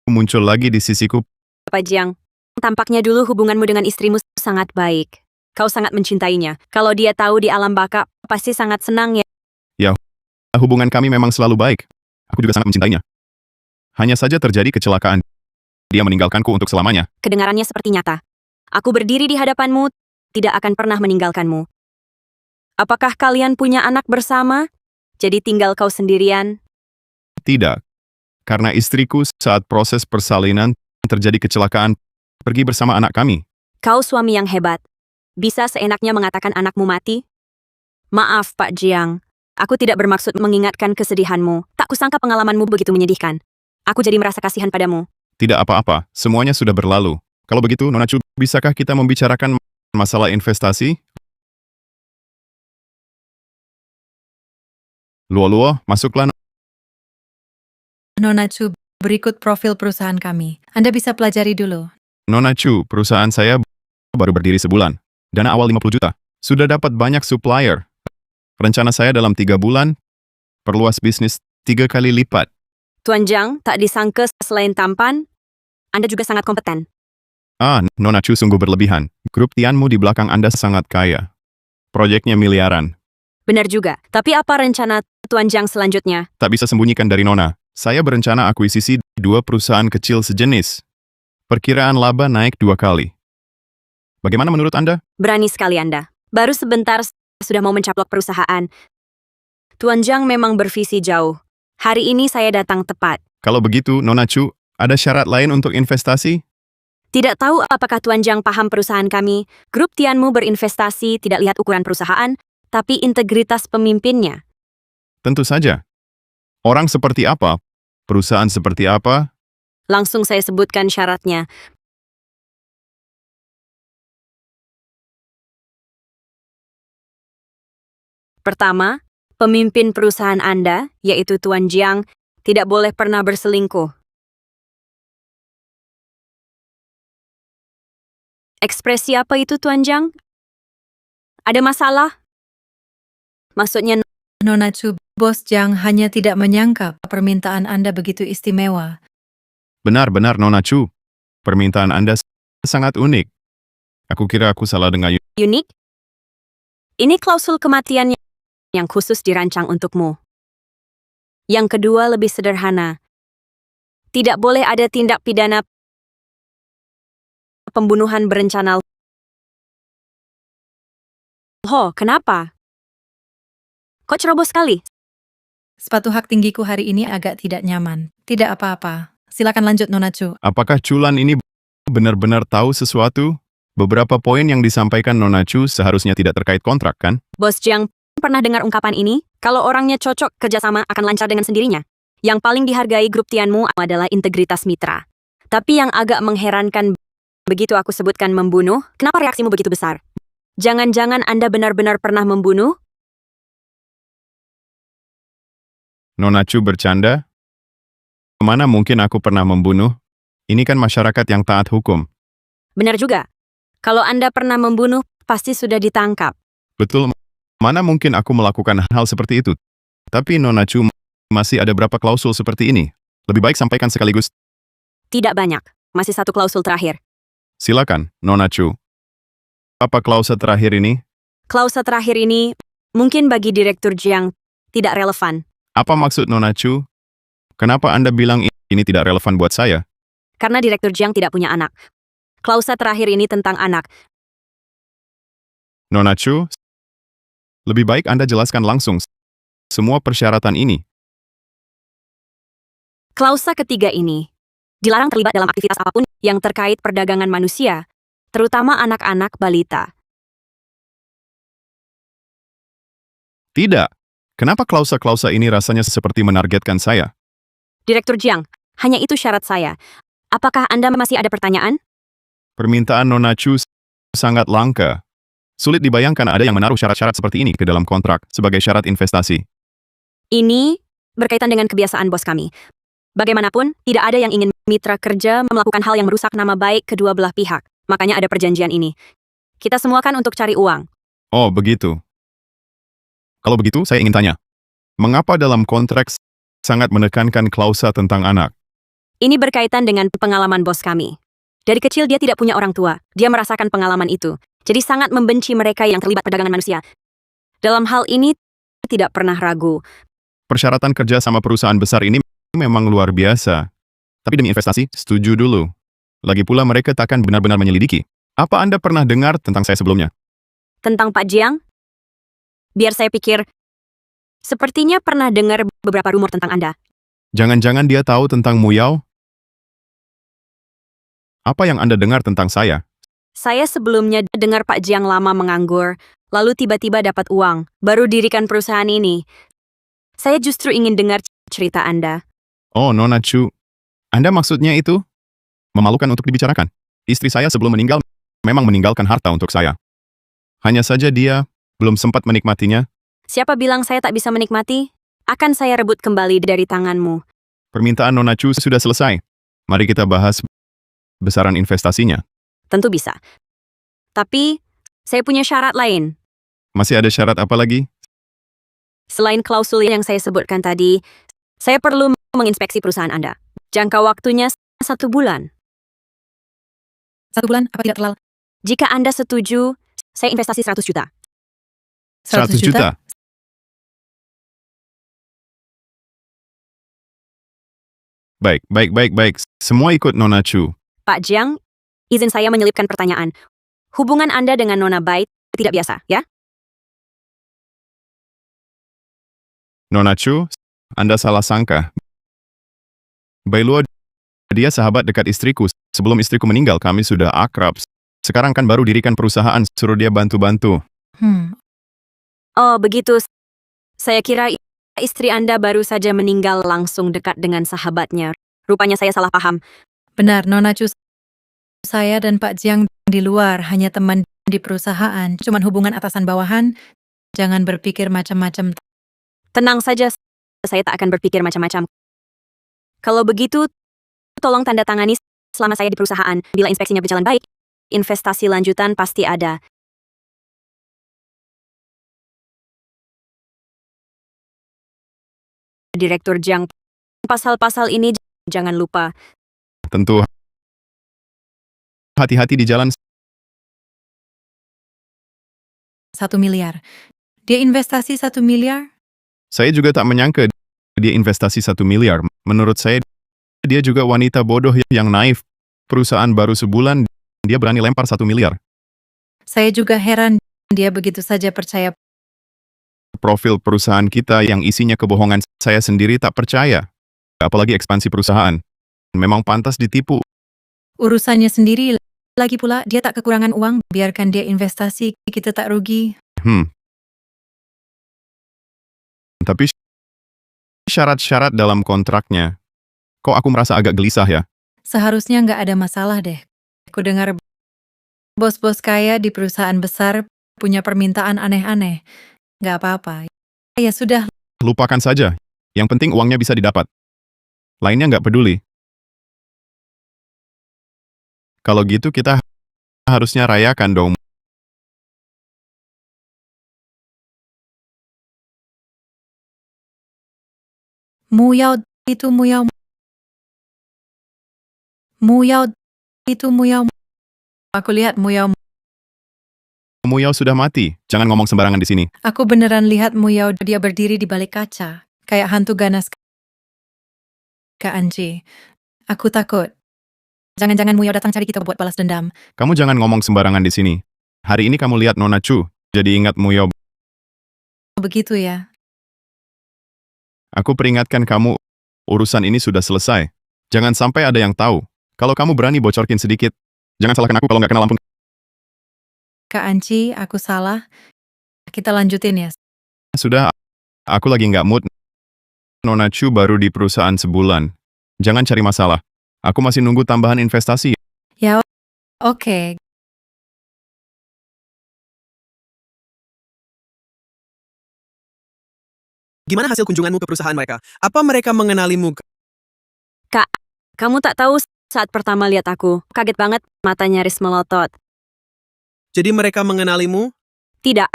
muncul lagi di sisiku. Pak Jiang, tampaknya dulu hubunganmu dengan istrimu sangat baik. Kau sangat mencintainya. Kalau dia tahu di alam baka, pasti sangat senang ya. Hubungan kami memang selalu baik. Aku juga sangat mencintainya. Hanya saja terjadi kecelakaan. Dia meninggalkanku untuk selamanya. Kedengarannya seperti nyata. Aku berdiri di hadapanmu, tidak akan pernah meninggalkanmu. Apakah kalian punya anak bersama? Jadi tinggal kau sendirian? Tidak. Karena istriku saat proses persalinan terjadi kecelakaan, pergi bersama anak kami. Kau suami yang hebat. Bisa seenaknya mengatakan anakmu mati? Maaf, Pak Jiang. Aku tidak bermaksud mengingatkan kesedihanmu. Tak kusangka pengalamanmu begitu menyedihkan. Aku jadi merasa kasihan padamu. Tidak apa-apa, semuanya sudah berlalu. Kalau begitu, Nona Chu, bisakah kita membicarakan masalah investasi? Luo-luo, masuklah. Nona Chu, berikut profil perusahaan kami. Anda bisa pelajari dulu. Nona Chu, perusahaan saya baru berdiri sebulan. Dana awal 50 juta. Sudah dapat banyak supplier. Rencana saya dalam 3 bulan, perluas bisnis 3 kali lipat. Tuan Jiang, tak disangka selain tampan, Anda juga sangat kompeten. Nona Chu sungguh berlebihan. Grup Tianmu di belakang Anda sangat kaya. Proyeknya miliaran. Benar juga. Tapi apa rencana Tuan Jiang selanjutnya? Tak bisa sembunyikan dari Nona. Saya berencana akuisisi 2 perusahaan kecil sejenis. Perkiraan laba naik 2 kali. Bagaimana menurut Anda? Berani sekali Anda. Baru sebentar sudah mau mencaplok perusahaan. Tuan Jiang memang bervisi jauh. Hari ini saya datang tepat. Kalau begitu, Nona Chu, ada syarat lain untuk investasi? Tidak tahu apakah Tuan Jiang paham perusahaan kami. Grup Tianmu berinvestasi tidak lihat ukuran perusahaan, tapi integritas pemimpinnya. Tentu saja. Orang seperti apa? Perusahaan seperti apa? Langsung saya sebutkan syaratnya. Pertama, pemimpin perusahaan Anda, yaitu Tuan Jiang, tidak boleh pernah berselingkuh. Ekspresi apa itu, Tuan Jiang? Ada masalah? Maksudnya, Nona Chu, Bos Jiang hanya tidak menyangka permintaan Anda begitu istimewa. Benar-benar, Nona Chu. Permintaan Anda sangat unik. Aku kira aku salah dengar. unik? Ini klausul kematian yang khusus dirancang untukmu. Yang kedua lebih sederhana. Tidak boleh ada tindak pidana pembunuhan berencana. Kenapa? Kok ceroboh sekali? Sepatu hak tinggiku hari ini agak tidak nyaman. Tidak apa-apa. Silakan lanjut, Nona Chu. Apakah Culan ini benar-benar tahu sesuatu? Beberapa poin yang disampaikan Nona Chu seharusnya tidak terkait kontrak, kan? Bos Jiang, pernah dengar ungkapan ini? Kalau orangnya cocok, kerjasama akan lancar dengan sendirinya. Yang paling dihargai grup Tianmu adalah integritas mitra. Tapi yang agak mengherankan, begitu aku sebutkan membunuh, kenapa reaksimu begitu besar? Jangan-jangan Anda benar-benar pernah membunuh? Nona Chu bercanda? Mana mungkin aku pernah membunuh? Ini kan masyarakat yang taat hukum. Benar juga. Kalau Anda pernah membunuh, pasti sudah ditangkap. Betul, mana mungkin aku melakukan hal seperti itu? Tapi Nona Chu, masih ada berapa klausul seperti ini? Lebih baik sampaikan sekaligus. Tidak banyak. Masih satu klausul terakhir. Silakan, Nona Chu. Apa klausul terakhir ini? Klausul terakhir ini, mungkin bagi Direktur Jiang, tidak relevan. Apa maksud Nona Chu? Kenapa Anda bilang ini tidak relevan buat saya? Karena Direktur Jiang tidak punya anak. Klausul terakhir ini tentang anak. Nona Chu, lebih baik Anda jelaskan langsung semua persyaratan ini. Klausa ketiga ini dilarang terlibat dalam aktivitas apapun yang terkait perdagangan manusia, terutama anak-anak balita. Tidak. Kenapa klausa-klausa ini rasanya seperti menargetkan saya? Direktur Jiang, hanya itu syarat saya. Apakah Anda masih ada pertanyaan? Permintaan Nona Chu sangat langka. Sulit dibayangkan ada yang menaruh syarat-syarat seperti ini ke dalam kontrak sebagai syarat investasi. Ini berkaitan dengan kebiasaan bos kami. Bagaimanapun, tidak ada yang ingin mitra kerja melakukan hal yang merusak nama baik kedua belah pihak. Makanya ada perjanjian ini. Kita semua kan untuk cari uang. Oh, begitu. Kalau begitu, saya ingin tanya. Mengapa dalam kontrak sangat menekankan klausa tentang anak? Ini berkaitan dengan pengalaman bos kami. Dari kecil dia tidak punya orang tua. Dia merasakan pengalaman itu. Jadi sangat membenci mereka yang terlibat perdagangan manusia. Dalam hal ini, tidak pernah ragu. Persyaratan kerja sama perusahaan besar ini memang luar biasa. Tapi demi investasi, setuju dulu. Lagi pula mereka takkan benar-benar menyelidiki. Apa Anda pernah dengar tentang saya sebelumnya? Tentang Pak Jiang? Biar saya pikir, sepertinya pernah dengar beberapa rumor tentang Anda. Jangan-jangan dia tahu tentang Mu Yao? Apa yang Anda dengar tentang saya? Saya sebelumnya dengar Pak Jiang lama menganggur, lalu tiba-tiba dapat uang, baru dirikan perusahaan ini. Saya justru ingin dengar cerita Anda. Oh, Nona Chu. Anda maksudnya itu? Memalukan untuk dibicarakan. Istri saya sebelum meninggal memang meninggalkan harta untuk saya. Hanya saja dia belum sempat menikmatinya. Siapa bilang saya tak bisa menikmati? Akan saya rebut kembali dari tanganmu. Permintaan Nona Chu sudah selesai. Mari kita bahas besaran investasinya. Tentu bisa. Tapi, saya punya syarat lain. Masih ada syarat apa lagi? Selain klausul yang saya sebutkan tadi, saya perlu menginspeksi perusahaan Anda. Jangka waktunya 1 bulan. 1 bulan, apa tidak terlalu? Jika Anda setuju, saya investasi 100 juta. 100 juta. Baik. Semua ikut Nona Chu. Pak Jiang, izin saya menyelipkan pertanyaan. Hubungan Anda dengan Nona Bai tidak biasa, ya? Nona Chu, Anda salah sangka. Bailuo, dia sahabat dekat istriku. Sebelum istriku meninggal, kami sudah akrab. Sekarang kan baru dirikan perusahaan, suruh dia bantu-bantu. Oh, begitu. Saya kira istri Anda baru saja meninggal langsung dekat dengan sahabatnya. Rupanya saya salah paham. Benar, Nona Chu. Saya dan Pak Jiang di luar hanya teman di perusahaan. Cuman hubungan atasan bawahan. Jangan berpikir macam-macam. Tenang saja, saya tak akan berpikir macam-macam. Kalau begitu, tolong tanda tangani selama saya di perusahaan. Bila inspeksinya berjalan baik, investasi lanjutan pasti ada. Direktur Jiang, pasal-pasal ini jangan lupa. Tentu. Hati-hati di jalan. 1 miliar. Dia investasi 1 miliar? Saya juga tak menyangka dia investasi 1 miliar. Menurut saya, dia juga wanita bodoh yang naif. Perusahaan baru sebulan, dia berani lempar 1 miliar. Saya juga heran dia begitu saja percaya. Profil perusahaan kita yang isinya kebohongan, saya sendiri tak percaya. Apalagi ekspansi perusahaan. Memang pantas ditipu. Urusannya sendiri. Lagi pula dia tak kekurangan uang. Biarkan dia investasi, kita tak rugi. Tapi syarat-syarat dalam kontraknya, kok aku merasa agak gelisah ya? Seharusnya nggak ada masalah deh. Aku dengar bos-bos kaya di perusahaan besar punya permintaan aneh-aneh. Nggak apa-apa. Ya sudah, Lupakan saja. Yang penting uangnya bisa didapat. Lainnya nggak peduli. Kalau gitu kita harusnya rayakan dong. Mu Yao itu Mu Yao. Mu Yao itu Mu Yao. Aku lihat Mu Yao. Mu Yao sudah mati. Jangan ngomong sembarangan di sini. Aku beneran lihat Mu Yao, dia berdiri di balik kaca. Kayak hantu ganas. Kak Anji. Aku takut. Jangan-jangan Mu Yao datang cari kita buat balas dendam. Kamu jangan ngomong sembarangan di sini. Hari ini kamu lihat Nona Chu, jadi ingat Mu Yao. Begitu ya. Aku peringatkan kamu, urusan ini sudah selesai. Jangan sampai ada yang tahu. Kalau kamu berani bocorkin sedikit, jangan salahkan aku kalau nggak kenal ampun. Kak Anji, aku salah. Kita lanjutin ya. Sudah, aku lagi nggak mood. Nona Chu baru di perusahaan sebulan. Jangan cari masalah. Aku masih nunggu tambahan investasi. Ya, oke. Gimana hasil kunjunganmu ke perusahaan mereka? Apa mereka mengenalimu? Kamu tak tahu saat pertama lihat aku, kaget banget, mata nyaris melotot. Jadi mereka mengenalimu? Tidak,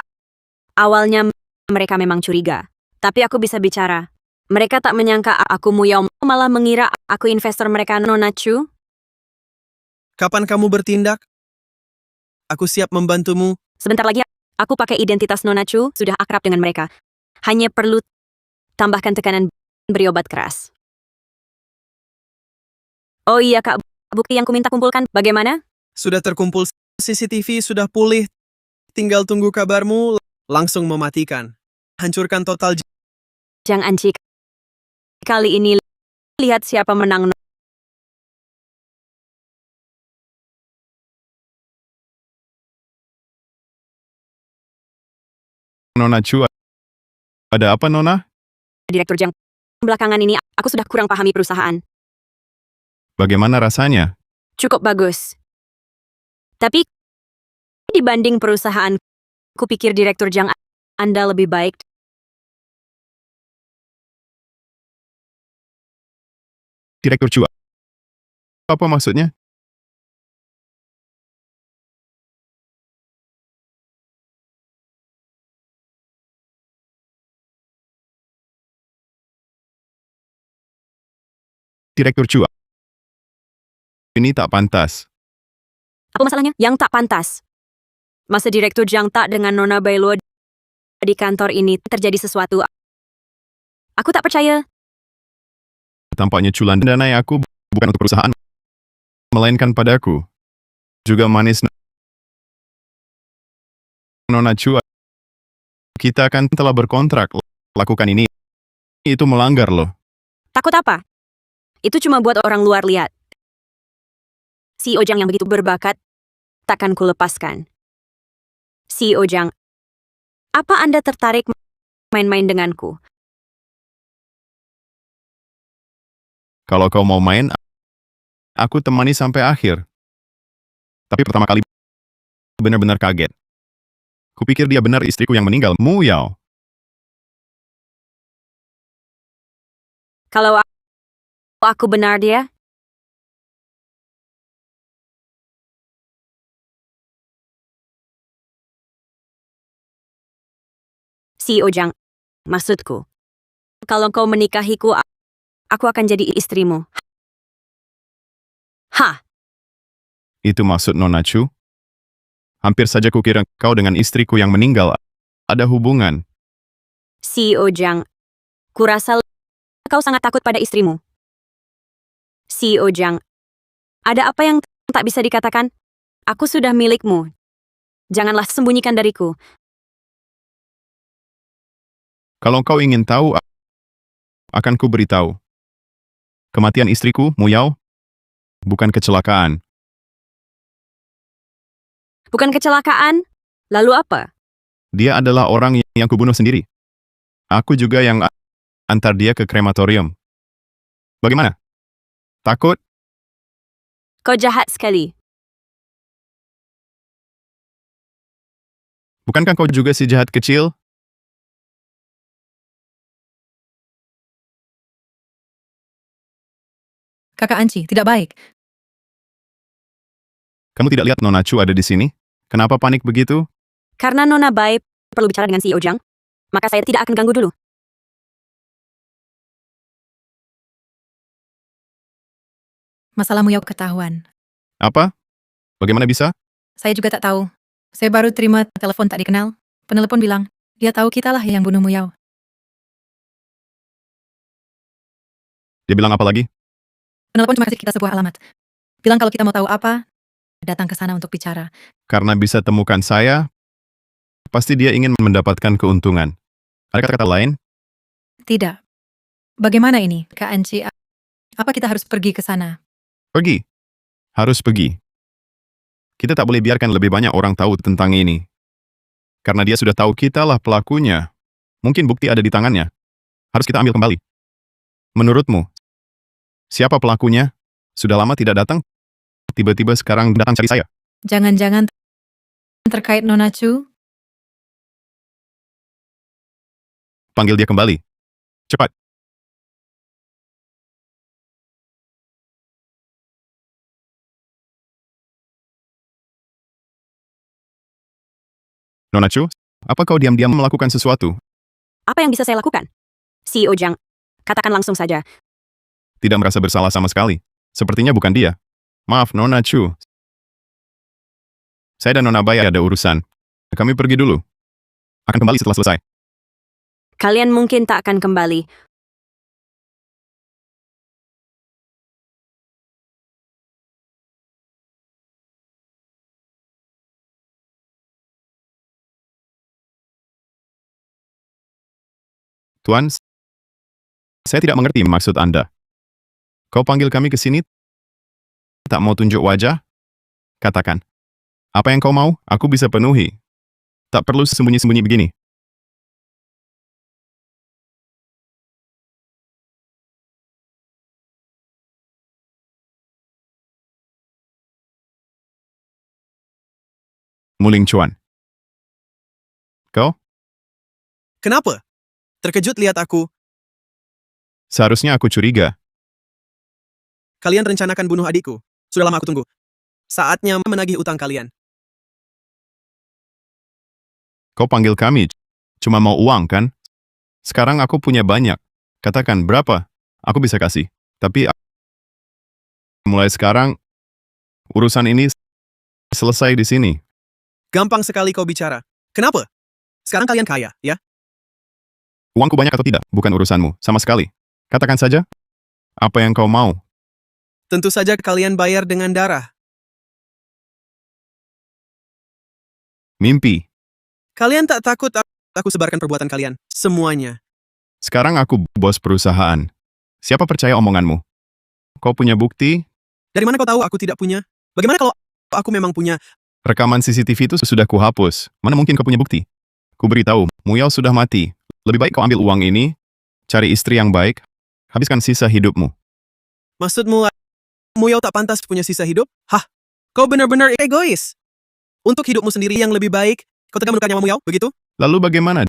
awalnya mereka memang curiga. Tapi aku bisa bicara. Mereka tak menyangka aku Muyao, malah mengira aku investor mereka Nona Chu. Kapan kamu bertindak? Aku siap membantumu. Sebentar lagi, aku pakai identitas Nona Chu, sudah akrab dengan mereka. Hanya perlu tambahkan tekanan, beri obat keras. Oh iya kak, bukti yang kuminta kumpulkan, bagaimana? Sudah terkumpul, CCTV sudah pulih. Tinggal tunggu kabarmu, langsung mematikan. Hancurkan total. Jang Anci, kali ini lihat siapa menang. Nona Chu, ada apa Nona? Direktur Jang, belakangan ini aku sudah kurang pahami perusahaan. Bagaimana rasanya? Cukup bagus. Tapi dibanding perusahaan, kupikir Direktur Jang Anda lebih baik. Direktur Chu, apa maksudnya? Direktur Chu, ini tak pantas. Apa masalahnya? Yang tak pantas. Masa Direktur Jang tak dengan Nona Bailuo di kantor ini terjadi sesuatu. Aku tak percaya. Tampaknya Chu danai aku bukan untuk perusahaan, melainkan padaku. Juga manis Nona Chu, kita kan telah berkontrak. Lakukan ini. Itu melanggar loh. Takut apa? Itu cuma buat orang luar lihat. CEO Jang yang begitu berbakat, takkan kulepaskan. CEO Jang, apa Anda tertarik main-main denganku? Kalau kau mau main, aku temani sampai akhir. Tapi pertama kali, benar-benar kaget. Kupikir dia benar istriku yang meninggal, Muyao. Kalau aku benar dia, CEO Jang, maksudku, kalau kau menikahiku, aku akan jadi istrimu. Hah, Itu maksud Nona Chu? Hampir saja kukira kau dengan istriku yang meninggal ada hubungan. CEO Jang, kurasa kau sangat takut pada istrimu. CEO Jang, ada apa yang tak bisa dikatakan? Aku sudah milikmu. Janganlah sembunyikan dariku. Kalau kau ingin tahu, akan ku beritahu. Kematian istriku, Muyao, bukan kecelakaan. Bukan kecelakaan? Lalu apa? Dia adalah orang yang kubunuh sendiri. Aku juga yang antar dia ke krematorium. Bagaimana? Takut? Kau jahat sekali. Bukankah kau juga si jahat kecil? Kakak Anci, tidak baik. Kamu tidak lihat Nona Chu ada di sini? Kenapa panik begitu? Karena Nona Bai perlu bicara dengan CEO Jang, maka saya tidak akan ganggu dulu. Masalah Muyao ketahuan. Apa? Bagaimana bisa? Saya juga tak tahu. Saya baru terima telepon tak dikenal. Penelepon bilang, dia tahu kita lah yang bunuh Muyao. Dia bilang apa lagi? Penelepon cuma kasih kita sebuah alamat. Bilang kalau kita mau tahu apa, datang ke sana untuk bicara. Karena bisa temukan saya, pasti dia ingin mendapatkan keuntungan. Ada kata-kata lain? Tidak. Bagaimana ini, Kak Anci? Apa kita harus pergi ke sana? Pergi. Harus pergi. Kita tak boleh biarkan lebih banyak orang tahu tentang ini. Karena dia sudah tahu kita lah pelakunya. Mungkin bukti ada di tangannya. Harus kita ambil kembali. Menurutmu, siapa pelakunya? Sudah lama tidak datang? Tiba-tiba sekarang datang cari saya. Jangan-jangan terkait Nona Chu? Panggil dia kembali. Cepat. Nona Chu, apa kau diam-diam melakukan sesuatu? Apa yang bisa saya lakukan? CEO Jiang, katakan langsung saja. Tidak merasa bersalah sama sekali. Sepertinya bukan dia. Maaf, Nona Chu. Saya dan Nona Bai ada urusan. Kami pergi dulu. Akan kembali setelah selesai. Kalian mungkin tak akan kembali. Tuan, saya tidak mengerti maksud Anda. Kau panggil kami ke sini? Tak mau tunjuk wajah? Katakan. Apa yang kau mau, aku bisa penuhi. Tak perlu sembunyi-sembunyi begini. Muling Chuan. Kau? Kenapa? Terkejut lihat aku. Seharusnya aku curiga. Kalian rencanakan bunuh adikku. Sudah lama aku tunggu. Saatnya menagih utang kalian. Kau panggil kami. Cuma mau uang, kan? Sekarang aku punya banyak. Katakan berapa? Aku bisa kasih. Tapi mulai sekarang, urusan ini selesai di sini. Gampang sekali kau bicara. Kenapa? Sekarang kalian kaya, ya? Uangku banyak atau tidak, bukan urusanmu, sama sekali. Katakan saja, apa yang kau mau. Tentu saja kalian bayar dengan darah. Mimpi. Kalian tak takut aku sebarkan perbuatan kalian? Semuanya. Sekarang aku bos perusahaan. Siapa percaya omonganmu? Kau punya bukti? Dari mana kau tahu aku tidak punya? Bagaimana kalau aku memang punya? Rekaman CCTV itu sudah kuhapus. Mana mungkin kau punya bukti? Ku beritahu, Muyao sudah mati. Lebih baik kau ambil uang ini, cari istri yang baik, habiskan sisa hidupmu. Maksudmu, Muyao tak pantas punya sisa hidup? Hah? Kau benar-benar egois. Untuk hidupmu sendiri yang lebih baik, kau tega menukar nyawa Muyao, begitu? Lalu bagaimana?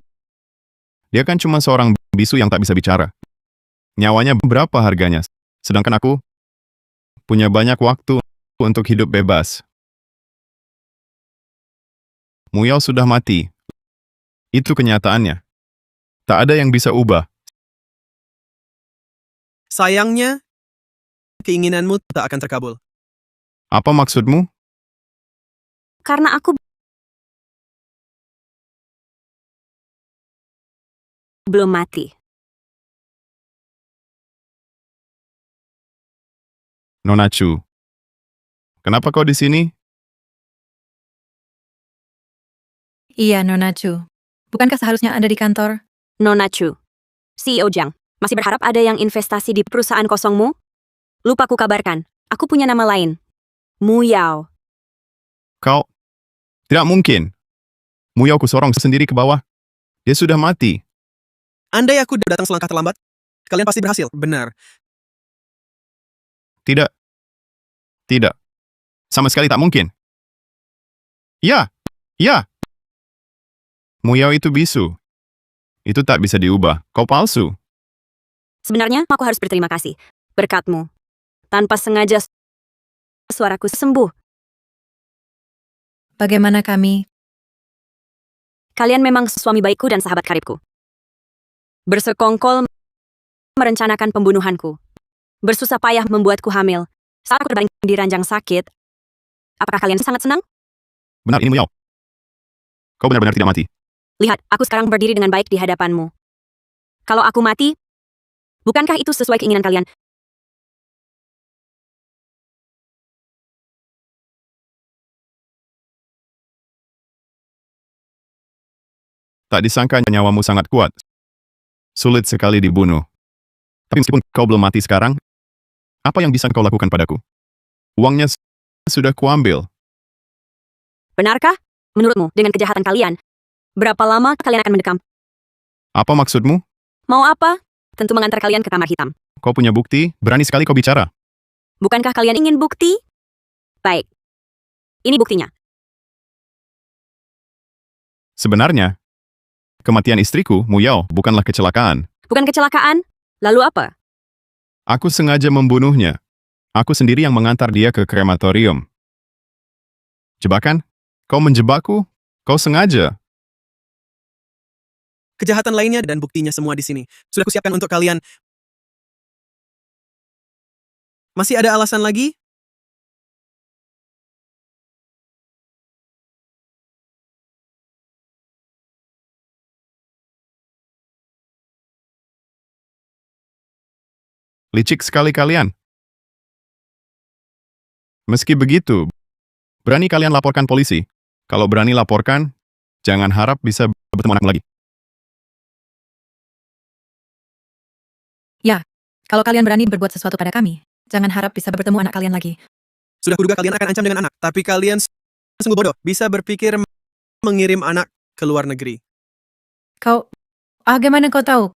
Dia kan cuma seorang bisu yang tak bisa bicara. Nyawanya berapa harganya? Sedangkan aku punya banyak waktu untuk hidup bebas. Muyao sudah mati. Itu kenyataannya. Tak ada yang bisa ubah. Sayangnya, keinginanmu tak akan terkabul. Apa maksudmu? Karena aku belum mati. Nona Chu. Kenapa kau di sini? Iya, Nona Chu. Bukankah seharusnya Anda di kantor? Nona Chu, CEO Jiang, masih berharap ada yang investasi di perusahaan kosongmu? Lupa ku kabarkan, aku punya nama lain. Muyao. Kau? Tidak mungkin. Muyao ku sorong sendiri ke bawah. Dia sudah mati. Andai aku datang selangkah terlambat, kalian pasti berhasil. Benar. Tidak. Tidak. Sama sekali tak mungkin. Ya. Ya. Muyao itu bisu. Itu tak bisa diubah. Kau palsu. Sebenarnya, aku harus berterima kasih. Berkatmu. Tanpa sengaja, suaraku sembuh. Bagaimana kami? Kalian memang suami baikku dan sahabat karibku. Bersekongkol merencanakan pembunuhanku. Bersusah payah membuatku hamil. Saat aku terbaring di ranjang sakit, apakah kalian sangat senang? Benar ini Muyao. Kau benar-benar tidak mati. Lihat, aku sekarang berdiri dengan baik di hadapanmu. Kalau aku mati, bukankah itu sesuai keinginan kalian? Tak disangka nyawamu sangat kuat. Sulit sekali dibunuh. Tapi meskipun kau belum mati sekarang, apa yang bisa kau lakukan padaku? Uangnya sudah kuambil. Benarkah? Menurutmu, dengan kejahatan kalian, berapa lama kalian akan mendekam? Apa maksudmu? Mau apa? Tentu mengantar kalian ke kamar hitam. Kau punya bukti? Berani sekali kau bicara. Bukankah kalian ingin bukti? Baik. Ini buktinya. Sebenarnya, kematian istriku, Muyao, bukanlah kecelakaan. Bukan kecelakaan? Lalu apa? Aku sengaja membunuhnya. Aku sendiri yang mengantar dia ke krematorium. Jebakan? Kau menjebakku? Kau sengaja? Kejahatan lainnya dan buktinya semua di sini. Sudah kusiapkan untuk kalian. Masih ada alasan lagi? Licik sekali kalian. Meski begitu, berani kalian laporkan polisi. Kalau berani laporkan, jangan harap bisa bertemu anakmu lagi. Kalau kalian berani berbuat sesuatu pada kami, jangan harap bisa bertemu anak kalian lagi. Sudah kuduga kalian akan ancam dengan anak, tapi kalian sungguh bodoh. Bisa berpikir mengirim anak ke luar negeri. Bagaimana kau tahu?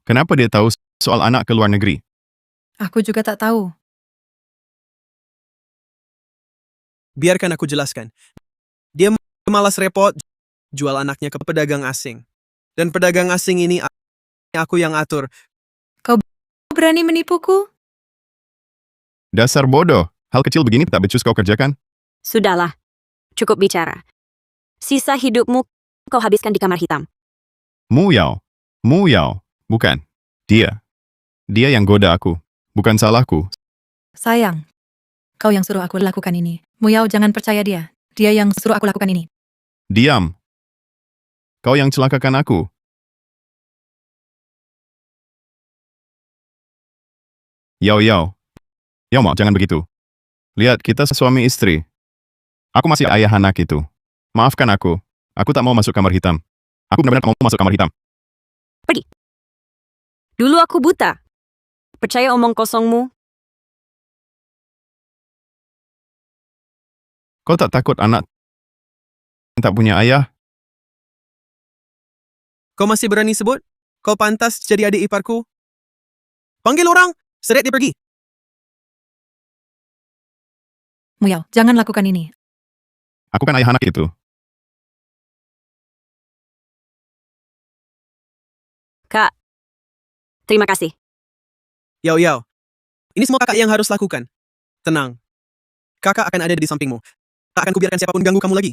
Kenapa dia tahu soal anak ke luar negeri? Aku juga tak tahu. Biarkan aku jelaskan. Dia malas repot jual anaknya ke pedagang asing. Dan pedagang asing ini aku yang atur. Kau berani menipuku? Dasar bodoh. Hal kecil begini tak becus kau kerjakan? Sudahlah. Cukup bicara. Sisa hidupmu kau habiskan di kamar hitam. Mu Yao. Bukan. Dia. Dia yang goda aku. Bukan salahku. Sayang, kau yang suruh aku lakukan ini. Muyao, jangan percaya dia. Dia yang suruh aku lakukan ini. Diam. Kau yang celakakan aku. Yao, mau jangan begitu. Lihat, kita suami istri. Aku masih ayah anak itu. Maafkan aku. Aku tak mau masuk kamar hitam. Aku benar-benar tak mau masuk kamar hitam. Pergi. Dulu aku buta. Percaya omong kosongmu? Kau tak takut anak tak punya ayah? Kau masih berani sebut? Kau pantas jadi adik iparku? Panggil orang! Seret dia pergi! Muyao, jangan lakukan ini. Aku kan ayah anak itu. Kak, terima kasih. Yao. Ini semua kakak yang harus lakukan. Tenang. Kakak akan ada di sampingmu. Tak akan kubiarkan siapapun ganggu kamu lagi.